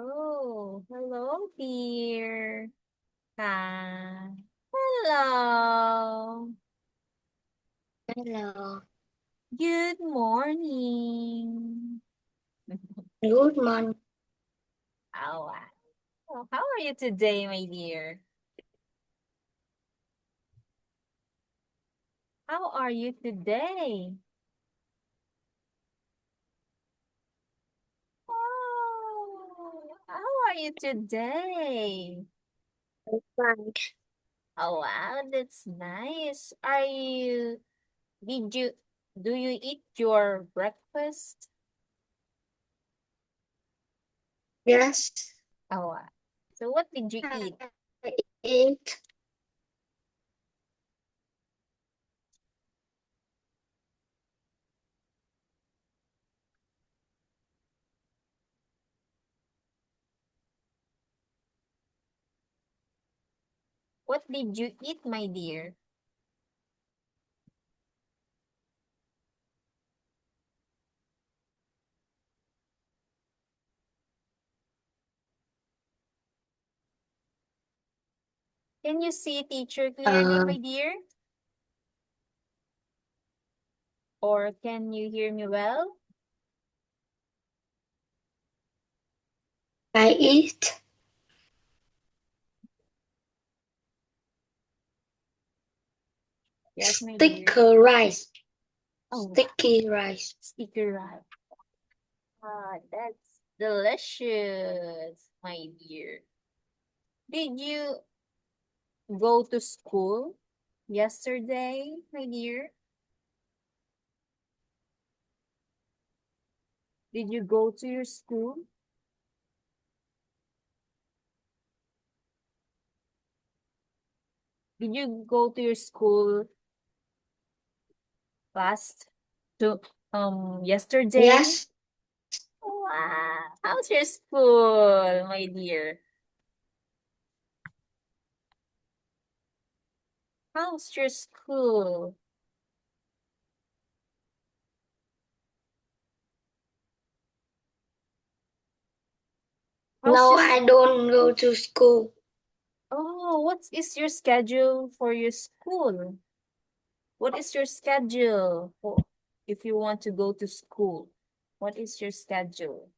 Oh, hello, dear. Hi. Hello. Hello. Good morning. Good morning. Oh, wow. How are you today, my dear? How are you today? Oh, how are you today? Fine. Oh, wow, that's nice. Did you, do you eat your breakfast? Yes, Oh, wow. So what did you eat? I ate What did you eat, my dear? Can you see teacher clearly, uh my dear? Or can you hear me well? I eat Yes, my dear. sticky rice. Oh, wow. Sticky rice. Sticky rice. Ah, that's delicious, my dear. Did you go to school yesterday, my dear? Did you go to your school? Did you go to your school last to yesterday? Yes, Wow. How's your school, my dear? How's your school? How's no, your I don't go to school. Oh, what is your schedule for your school? What is your schedule for if you want to go to school? What is your schedule?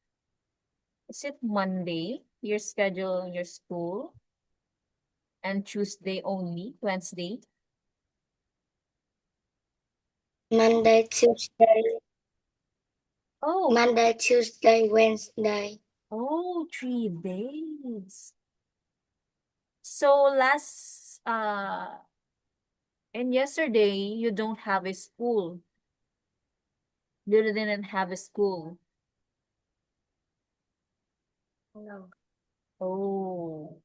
Is it Monday, your schedule in your school, and Tuesday only, Wednesday? Monday, Tuesday, Oh, Monday, Tuesday, Wednesday. oh, 3 days. So and yesterday you don't have a school. You didn't have a school. No. Oh.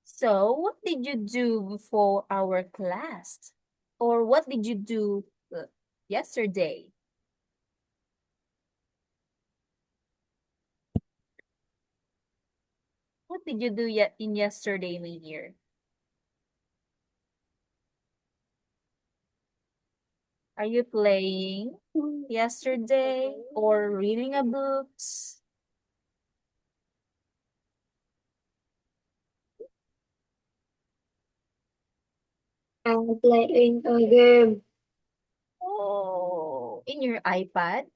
So, what did you do before our class? Or what did you do yesterday? What did you do yet in yesterday, my dear? Are you playing yesterday or reading a books? I'm playing a game. Oh, in your iPad?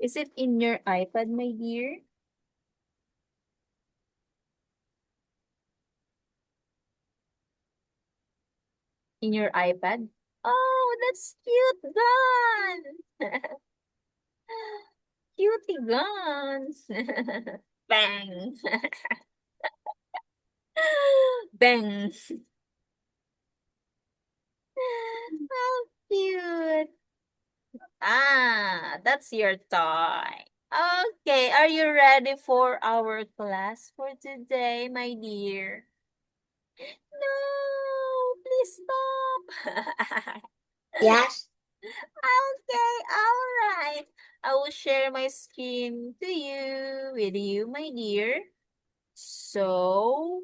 Is it in your iPad, my dear? In your iPad? Oh, that's cute gun! Cutie guns! Bang! Bang! How cute! Ah, that's your toy. Okay, are you ready for our class for today, my dear? No, please stop. Yes, Okay, all right. I will share my screen to you with you, my dear. So,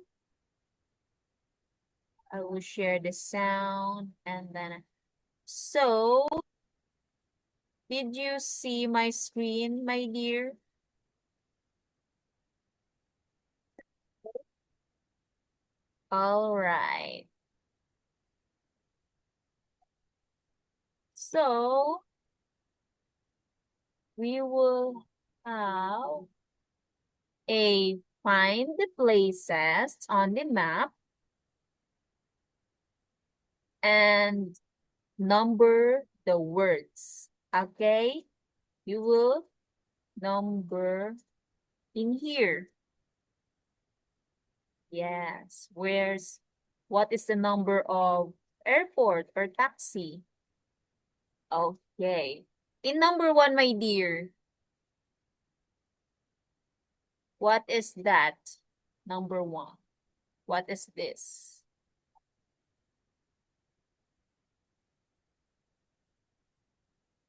I will share the sound and then, so, did you see my screen, my dear? All right. So, we will have a find the places on the map and number the words. Okay? You will number in here. Yes. What is the number of airport or taxi? Okay. In number 1, my dear, what is that? Number 1. What is this?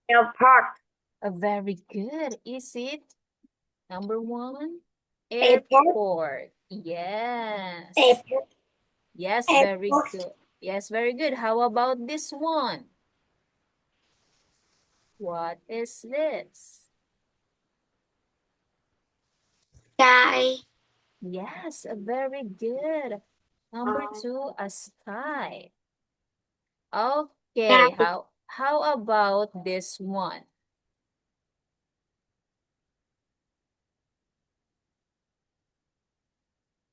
Airport. Very good. Is it number 1? Airport. Airport. Yes. Airport. Yes, very Airport. good. Yes, very good. How about this one? What is this? Sky. Yes, very good. Number 2, a sky. Okay, Sky. how about this one?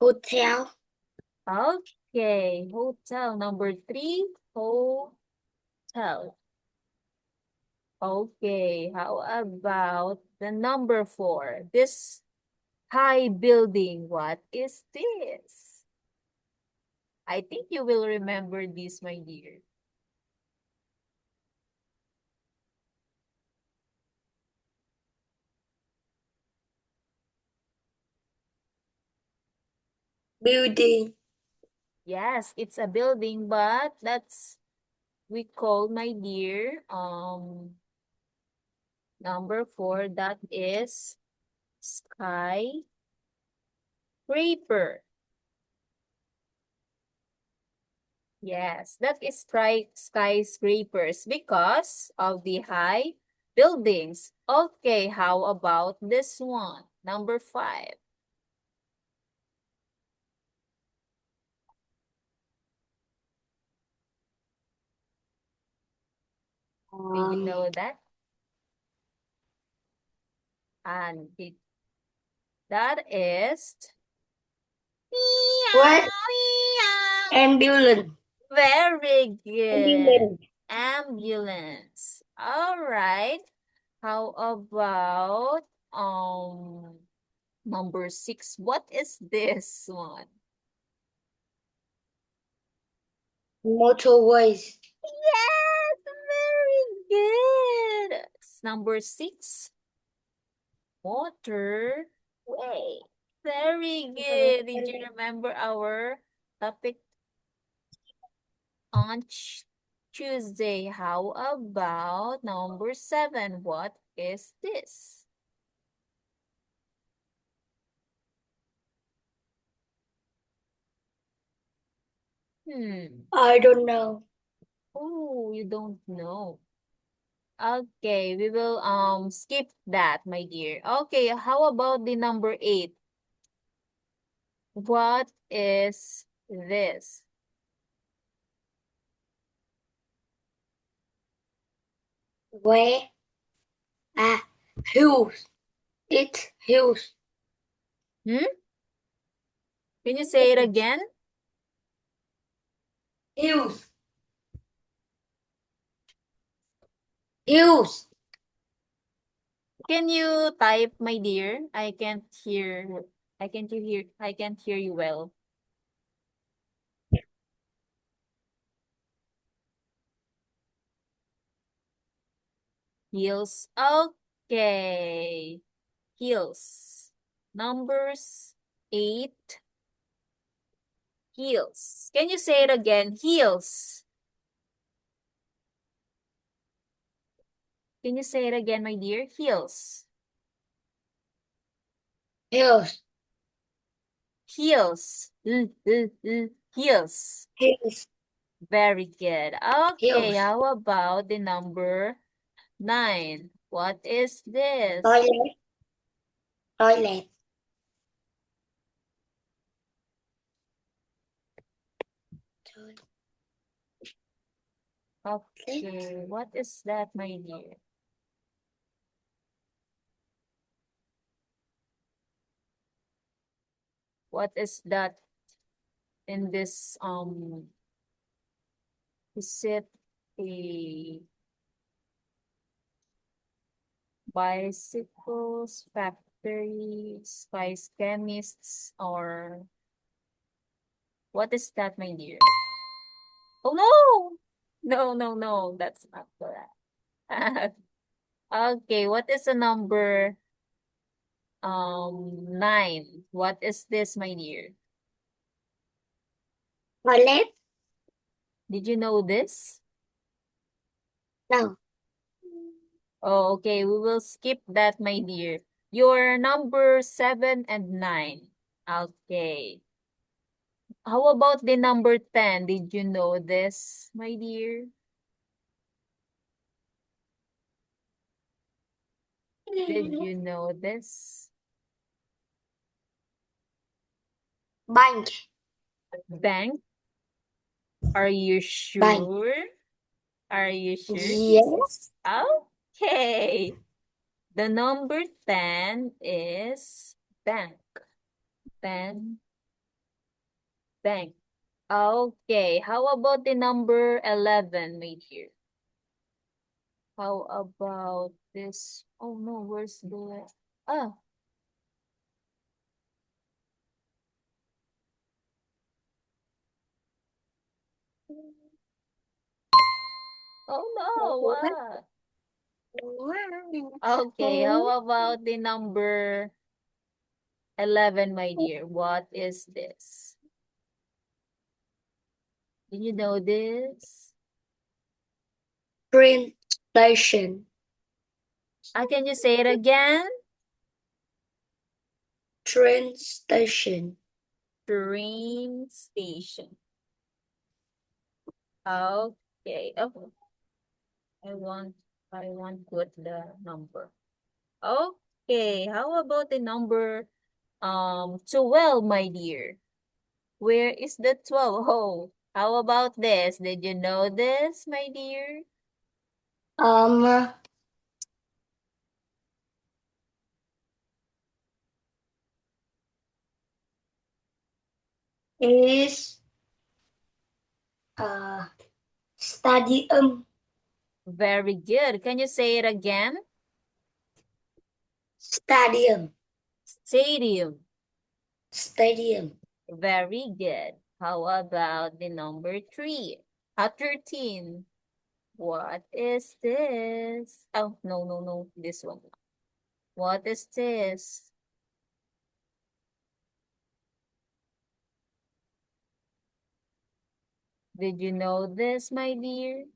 Hotel. Okay, hotel. Number 3, hotel. Okay, how about the number 4? This high building, what is this? I think you will remember this, my dear. Building. Yes, it's a building, but we call, my dear, number 4, that is skyscraper. Yes, that is skyscrapers because of the high buildings. Okay, how about this one? Number 5. Do you know that? And that is What? Ambulance. very good. Ambulance. Ambulance. All right. How about number 6? What is this one? Motorways. Yes, very good. Number 6, motorway. Very good. Did you remember our topic on Tuesday? How about number 7? What is this? I don't know. Oh, you don't know. Okay, we will skip that, my dear. Okay, how about the number 8? What is this? Where? Ah, hills. It's hills. Hmm? Can you say it again? Hills. Hills. Can you type, my dear? I can't hear. I can't hear you well. Heels. Okay. Heels. Numbers 8. Heels. Can you say it again? Heels. Can you say it again, my dear? Heels. Hills. Heels. Hills. Hills. Very good. Okay, Hills. how about the number 9? What is this? Toilet. Toilet. Okay, what is that, my dear? What is that in this is it a bicycles, factory, spice chemists, or what is that, my dear? Oh no! No, no, no, that's not correct. Okay, what is the number 9? What is this, my dear? Toilet. Did you know this? No. Oh, okay, we will skip that, my dear. Your number 7 and 9. Okay. How about the number 10? Did you know this, my dear? Did you know this? Bank. Bank? Are you Bank. sure? Are you sure? Yes. Okay. The number 10 is bank. Bank. Bank. Okay. How about the number 11, my dear? How about this? Oh no, where's the... Ah, oh no, what? Okay, how about the number 11, my dear? What is this? Did you know this? Train station. Can you say it again? Train station. Train station. Okay. Oh, I want put the number. Okay. How about the number 12, my dear? Where is the 12? Oh, how about this? Did you know this, my dear? Um, is stadium. Very good. Can you say it again? Stadium. Stadium. Stadium. Very good. How about the number 3? 13. What is this? Oh, no, no, no. This one. What is this? Did you know this, my dear?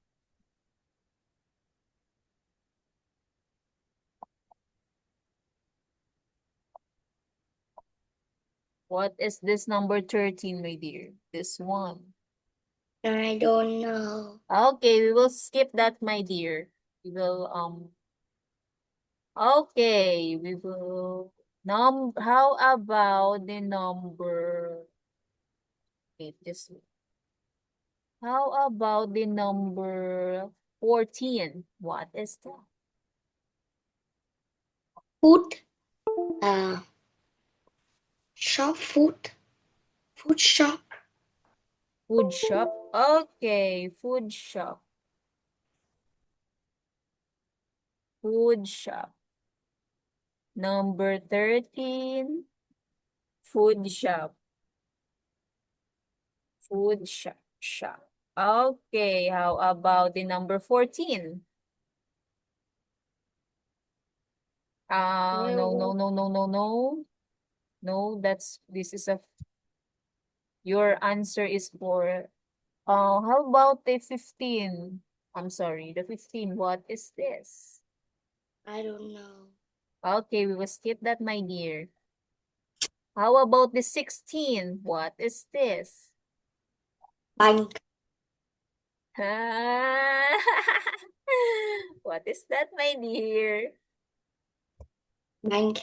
What is this number 13, my dear? This one. I don't know. Okay, we will skip that, my dear. We will okay, we will how about the number wait, this how about the number 14? What is that? Food. Shop food. Food shop. Food shop. Okay, food shop. Food shop. Number 13, food shop. Food shop. Shop. Okay, how about the number 14? No, no, no, no, no, no. No, this is your answer is for, how about the 15? I'm sorry, the 15, what is this? I don't know. Okay, we will skip that, my dear. How about the 16? What is this? Bank. What is that, my dear? Bank.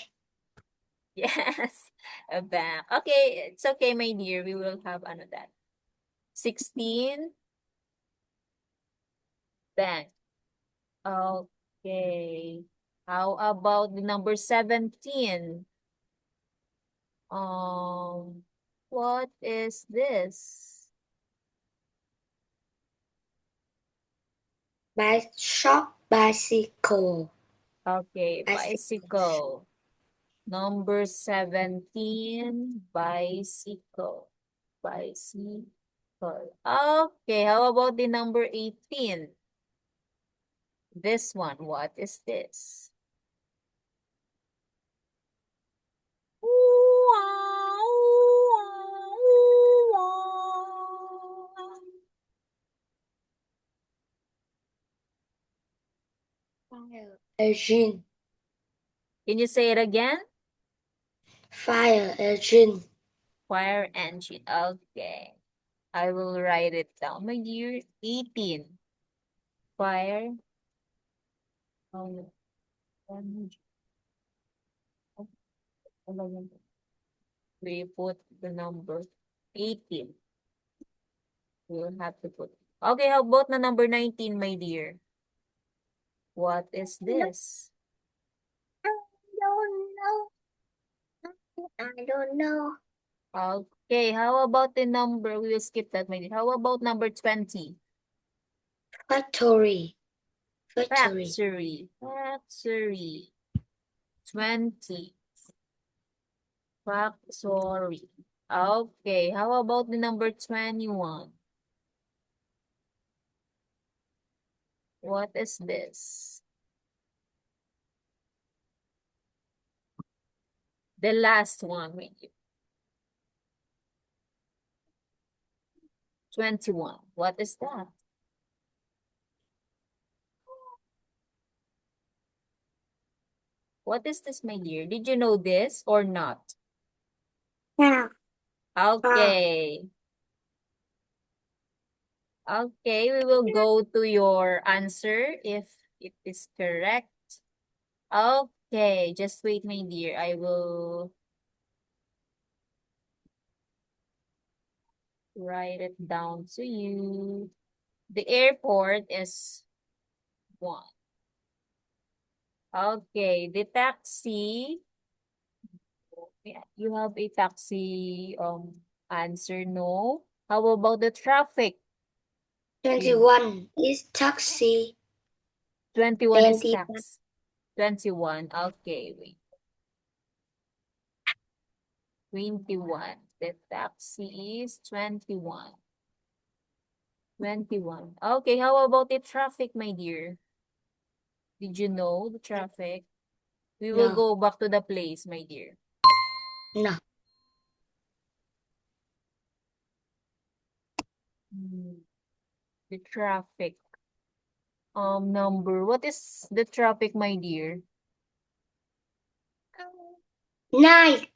Yes, a bank. Okay, it's okay, my dear. We will have that. 16, bank. Okay. How about the number 17? What is this? Shop bicycle. Okay, Bicycle. bicycle. Number 17, bicycle. Bicycle. Okay, how about the number 18? This one, what is this? Fire engine. Can you say it again? Fire engine. Fire engine. Okay. I will write it down. My dear, 18. Fire engine. We put the number 18. We'll have to put. Okay, how about the number 19, my dear? What is this? I don't know. I don't know. Okay, how about the number? We will skip that, my dear. How about number 20? Factory. Factory. Factory. 20. Factory. Okay, how about the number 21? What is this? The last one, my dear. 21. What is that? What is this, my dear? Did you know this or not? Yeah. Okay. Okay, we will go to your answer if it is correct. Okay, just wait, my dear. I will write it down to you. The airport is 1. Okay, the taxi. Yeah, you have a taxi answer, no. How about the traffic? 21 is taxi. 21 is 21. tax. 21. Okay, wait. 21. The taxi is 21. 21. Okay, how about the traffic, my dear? Did you know the traffic? We will No. go back to the place, my dear. No. The traffic. Number. What is the traffic, my dear? 9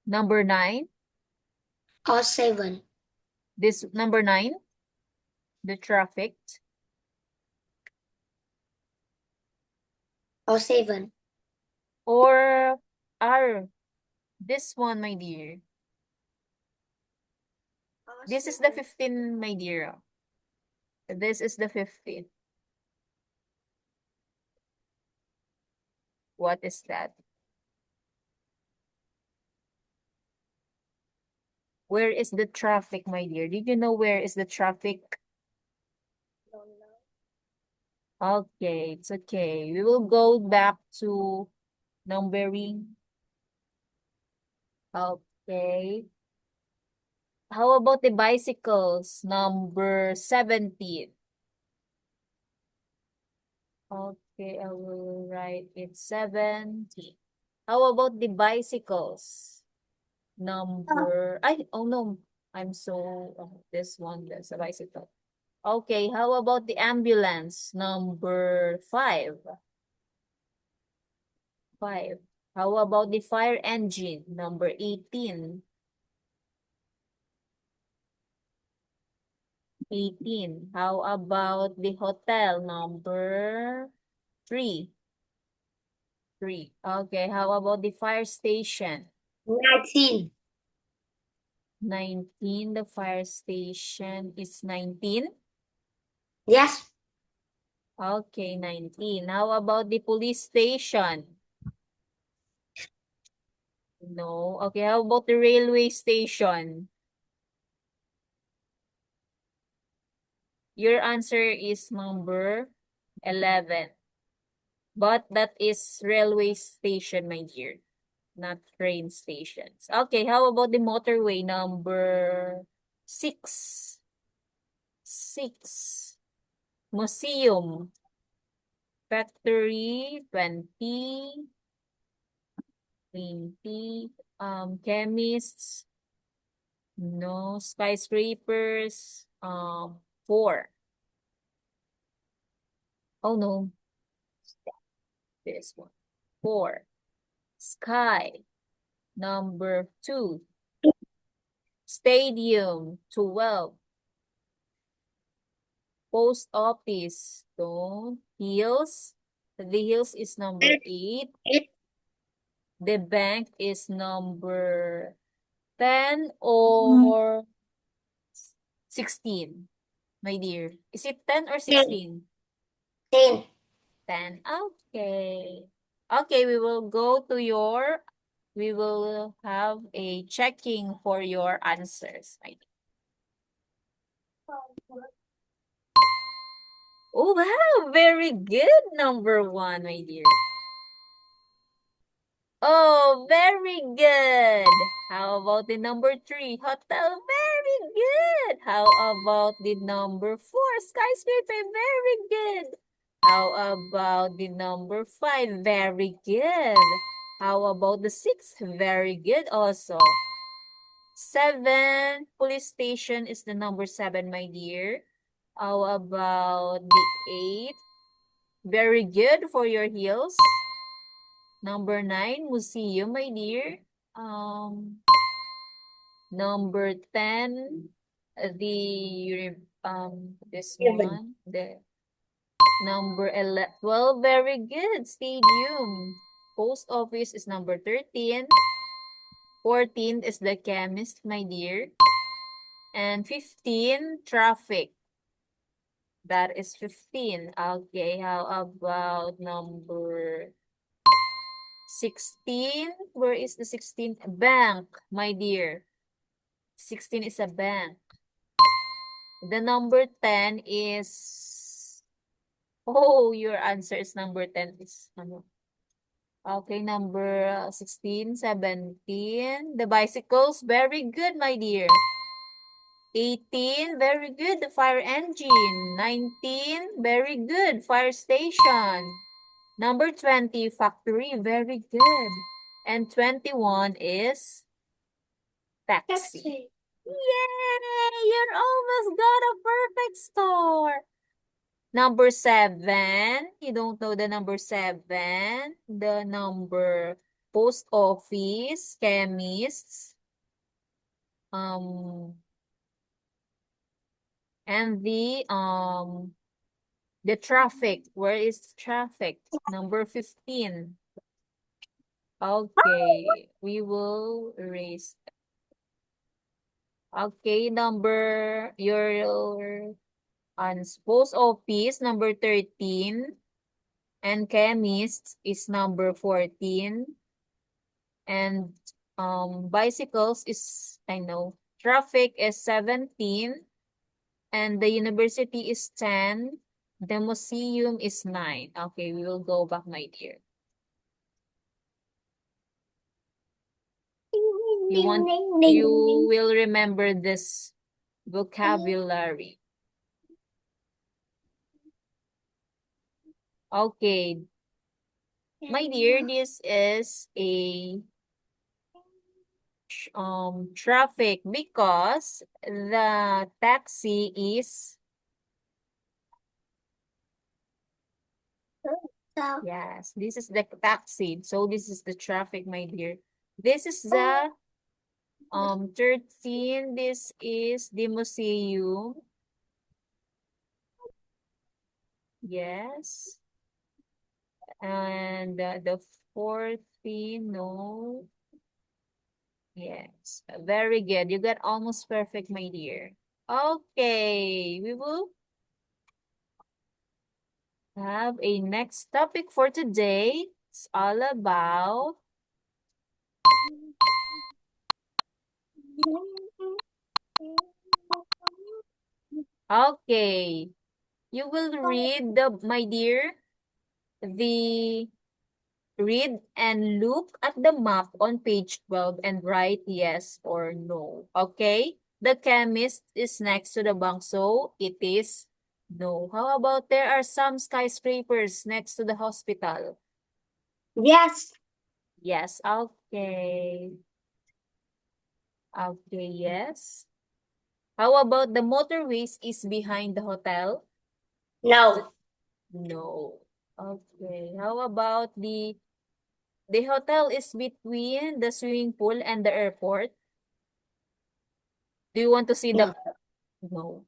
Number 9. or 7 This number 9. The traffic. or 7. Or R. This one, my dear. This is the 15, my dear. This is the 15. What is that? Where is the traffic, my dear? Did you know where is the traffic? Okay, it's okay. We will go back to numbering. Okay. How about the bicycles? Number 17. Okay, I will write it 17. How about the bicycles? Number, oh no, I'm so, this one, that's a bicycle. Okay, how about the ambulance? Number 5. 5. How about the fire engine? Number 18. 18. How about the hotel? Number 3. 3. Okay, how about the fire station? 19. 19. The fire station is 19. Yes. Okay, 19. How about the police station? No. Okay, how about the railway station? Your answer is number 11. But that is railway station, my dear, not train stations. Okay, how about the motorway? Number 6. 6. Museum. Factory, 20. 20. Chemists, no. Skyscrapers, 4. Oh no, this one. 4. Sky, number 2. Stadium, 12. Post office, don't. Hills, the hills is number 8. 8. The bank is number 10 or 16, my dear. Is it 10 or 10. 16? 10. 10. Okay. Okay, we will have a checking for your answers, my dear. Oh, wow, very good, number 1, my dear. Oh, very good. How about the number 3? Hotel, very good. How about the number 4? Skyscraper, very good. How about the number 5? Very good. How about the 6? Very good also. 7, police station is the number 7, my dear. How about the 8? Very good for your heels. Number 9, museum, my dear. Number 10, this 11. one, the number 12, very good, stadium. Post office is number 13. 14 is the chemist, my dear. And 15, traffic. That is 15. Okay, how about number 16? Where is the 16th? Bank, my dear. 16 is a bank. The number 10 is... Oh, your answer is number 10 is... Okay, number 16, 17. The bicycles, very good, my dear. 18, very good, the fire engine. 19, very good, fire station. Number 20, factory, very good. And 21 is taxi. Taxi. Yay! You almost got a perfect score. Number 7, you don't know the number 7. The number post office, chemists, and the traffic. Where is traffic? Number 15. Okay, we will erase. Okay, your post office, number 13. And chemist is number 14. And bicycles is, I know, traffic is 17. And the university is 10. The museum is 9. Okay, we will go back, my dear. You will remember this vocabulary. Okay. My dear, this is a traffic because the taxi is... Yes, this is the taxi. So this is the traffic, my dear. This is the 13. This is the museum. Yes. And the fourth thing, no. Yes. Very good. You got almost perfect, my dear. Okay, we will have a next topic for today. It's all about okay. You will read my dear, the read and look at the map on page 12 and write yes or no. Okay? The chemist is next to the bank, so it is no. How about there are some skyscrapers next to the hospital? Yes. Yes, okay. Okay, yes. How about the motorways is behind the hotel? No. No. Okay. How about the hotel is between the swimming pool and the airport? Do you want to see No. no.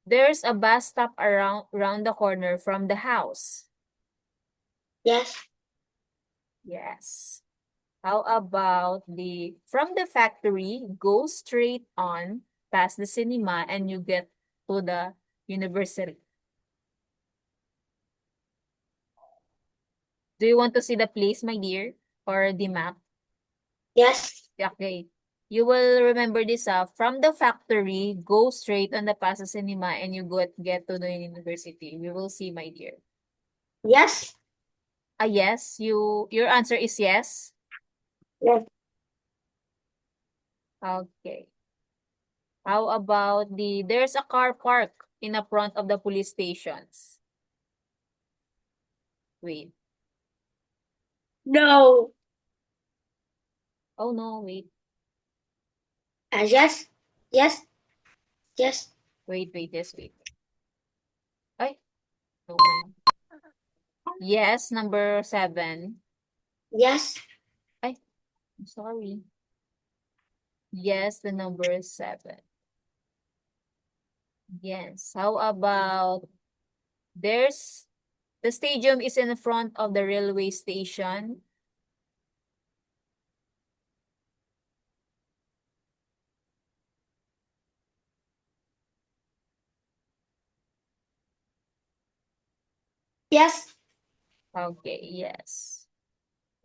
There's a bus stop around the corner from the house. Yes. Yes. How about from the factory, go straight on past the cinema and you get to the university. Do you want to see the place, my dear? Or the map? Yes. Okay. You will remember this, from the factory, go straight on the Pasa Cinema and you get to the university. We will see, my dear. Yes. Yes, your answer is yes. Yes. Okay. How about there's a car park in the front of the police stations. Wait. No. Oh no, wait. Yes. Yes. Yes. Wait, yes, wait. Ay, no naman. Yes, number 7. Yes. Ay, I'm sorry. Yes, the number is 7. Yes. How about there's the stadium is in front of the railway station. Yes. Okay, yes.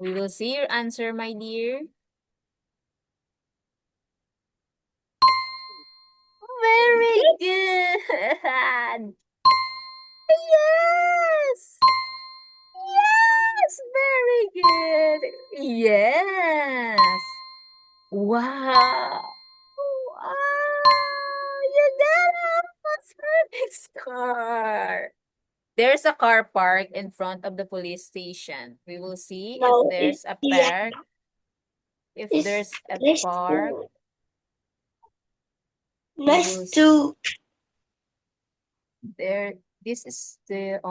We will see your answer, my dear. Very good. Yes. Yes, very good. Yes. Wow. Wow, you got it. What's perfect score? There's a car park in front of the police station. We will see if No. there's a Yes. park. If It's there's a next park, to we will next to there. This is the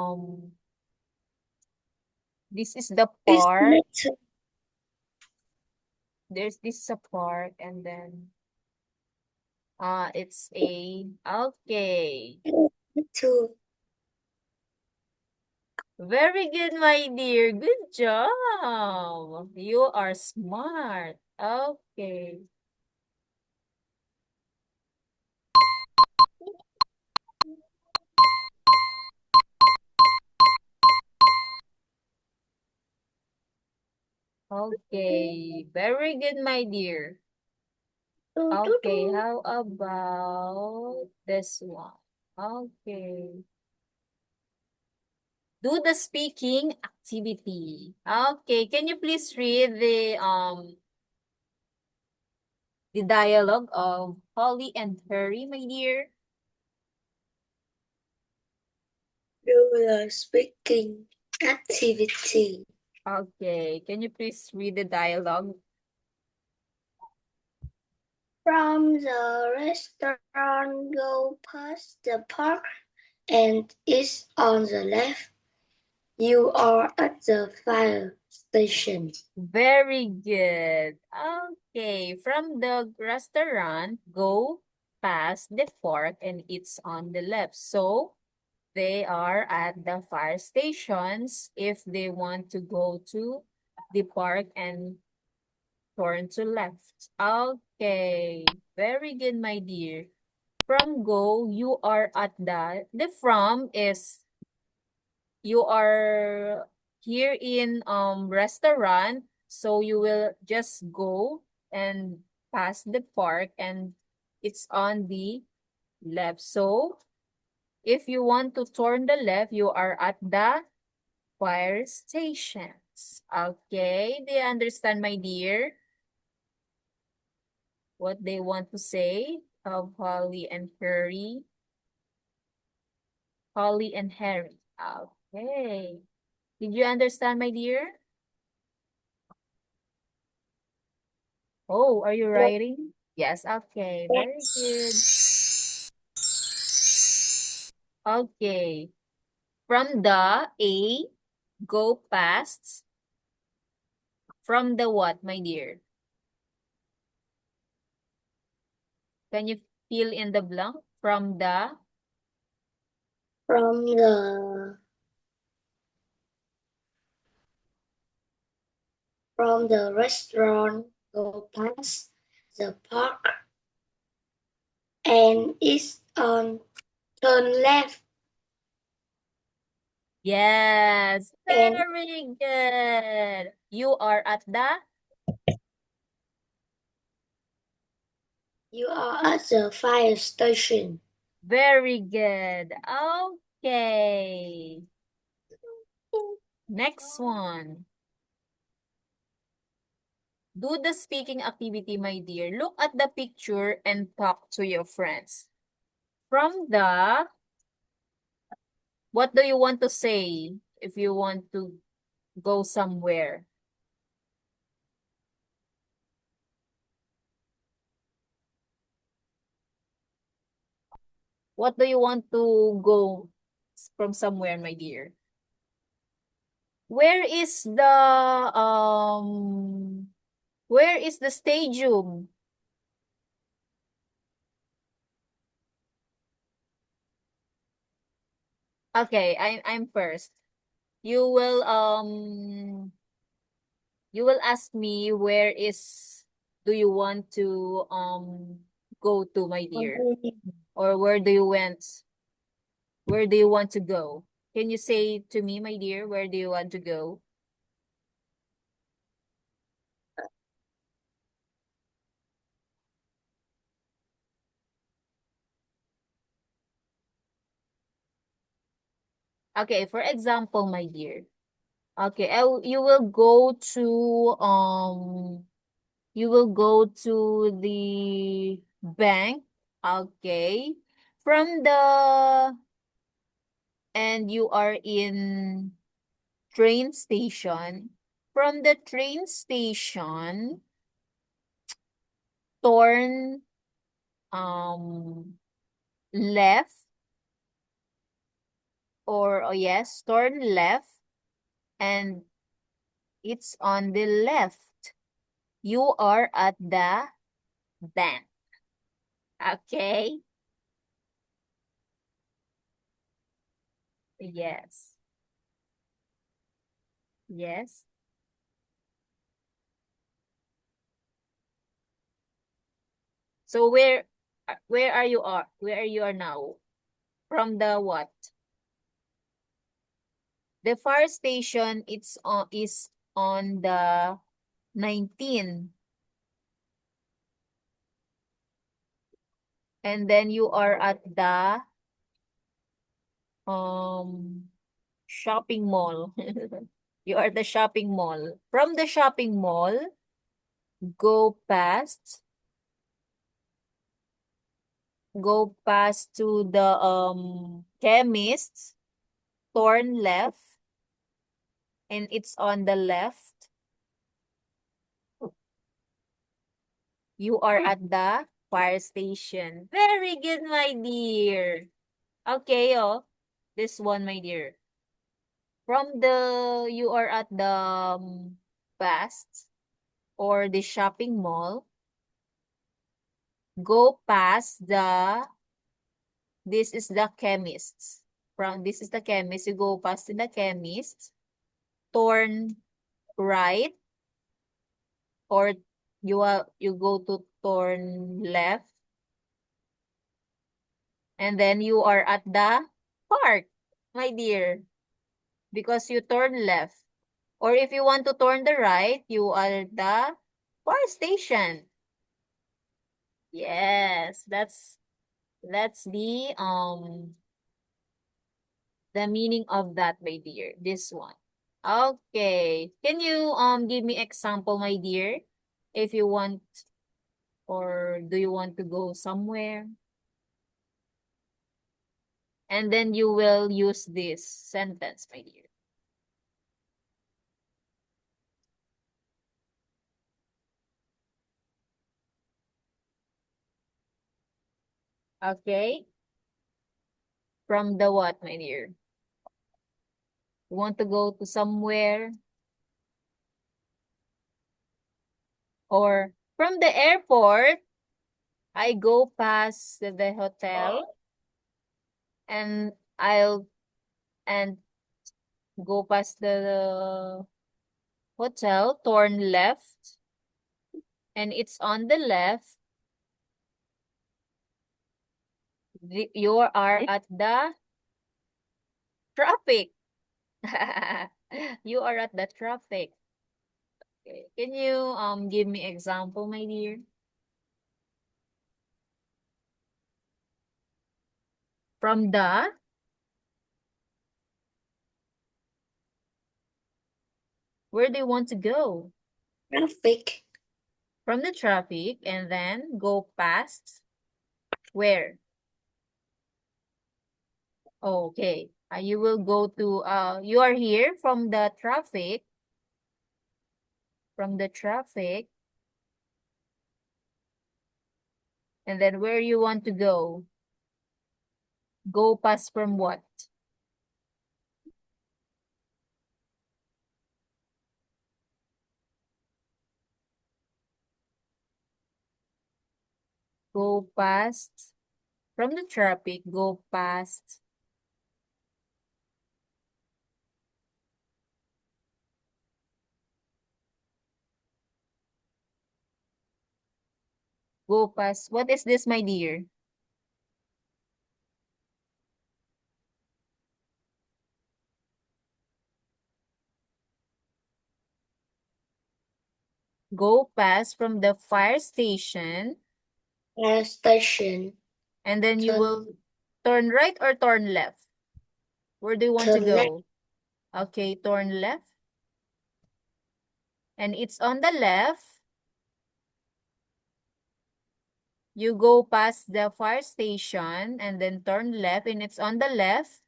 it's park. next to There's this a park and then it's a okay. to Very good, my dear. Good job. You are smart. Okay. Okay. Very good, my dear. Okay, how about this one? Okay. Do the speaking activity. Okay, can you please read the dialogue of Holly and Harry, my dear? do the speaking activity. Okay, can you please read the dialogue? From the restaurant, go past the park and it's on the left. You are at the fire station. Very good. Okay, from the restaurant, go past the park and it's on the left. So they are at the fire stations if they want to go to the park and turn to left. Okay, very good, my dear. From go, you are at the from is you are here in restaurant, so you will just go and pass the park and it's on the left. So if you want to turn the left, you are at the fire stations. Okay, do you understand, my dear? What they want to say of Holly and Harry? Holly and Harry. Okay. Did you understand, my dear? Oh, are you writing? Yes, okay. Very good. Okay. From the A, go past. From the what, my dear? Can you fill in the blank? From the From the restaurant, go past the park and it's on turn left Yes, and very good. You are at the you are at the fire station. very good. Okay. Next one. Do the speaking activity, my dear. Look at the picture and talk to your friends. From the, what do you want to say if you want to go somewhere? What do you want to go from somewhere, my dear? Where is the stadium? Okay, I'm first. You will ask me where is do you want to go to, my dear? Or where do you went? Where do you want to go? Can you say to me, my dear, where do you want to go? Okay, for example, my dear. Okay, you will go to the bank. Okay. From the and you are in train station. From the train station, turn left or oh yes, turn left and it's on the left. You are at the bank. Okay? Yes. Yes. So where are you are now? From the what? The fire station is on the 19. And then you are at the shopping mall. You are the shopping mall. From the shopping mall, go past to the chemist, turn left, and it's on the left. You are at the fire station. Very good, my dear. Okay, oh. This one, my dear. From the, you are at the bus or the shopping mall. go past this is the chemist. This is the chemist. You go past the chemist, turn right, or you go to turn left, and then you are at the park, my dear, because you turn left. Or if you want to turn the right, you are at the fire station. Yes, that's the meaning of that, my dear. This one. Okay. Can you give me example, my dear? If you want, or do you want to go somewhere? And then you will use this sentence, my dear. Okay? From the what, my dear? You want to go to somewhere? Or from the airport, I go past the hotel and I'll and go past the hotel, turn left, and it's on the left. You are at the traffic. You are at the traffic. Okay. Can you give me example, my dear? From the where do you want to go? Traffic. From the traffic and then go past where? Okay. You will go to you are here from the traffic. From the traffic. And then where you want to go? Go past from what? Go past from the traffic, go past what is this, my dear? Go past from the fire station Station. and then you will turn right or turn left. Where do you want to Turn left. go? Okay, turn left. And it's on the left. You go past the fire station and then turn left and it's on the left.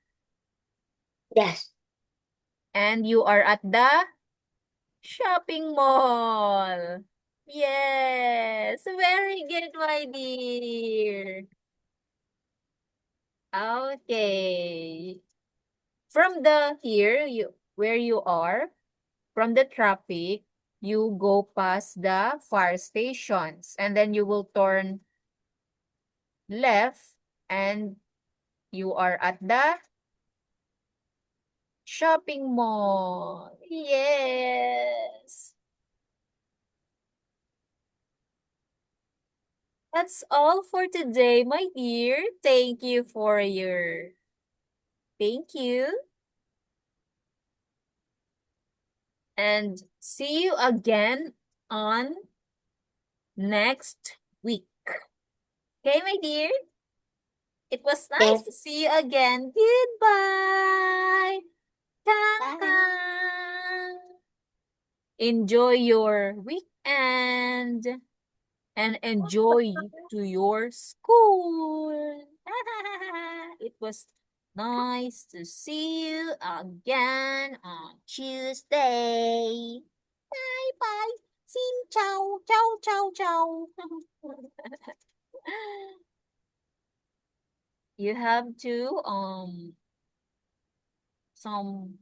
Yes. And you are at the shopping mall. Yes, very good, my dear. Okay. From the here, where you are, from the traffic, you go past the fire stations and then you will turn left and you are at the shopping mall. Yes. That's all for today, my dear. Thank you for your thank you. And see you again on next week. Okay, my dear? It was nice Yes. to see you again. Goodbye. Kang Bye. kang. Enjoy your weekend and enjoy to your school. It was nice to see you again on Tuesday. Bye bye. Xin chào, ciao, ciao, ciao. You have to some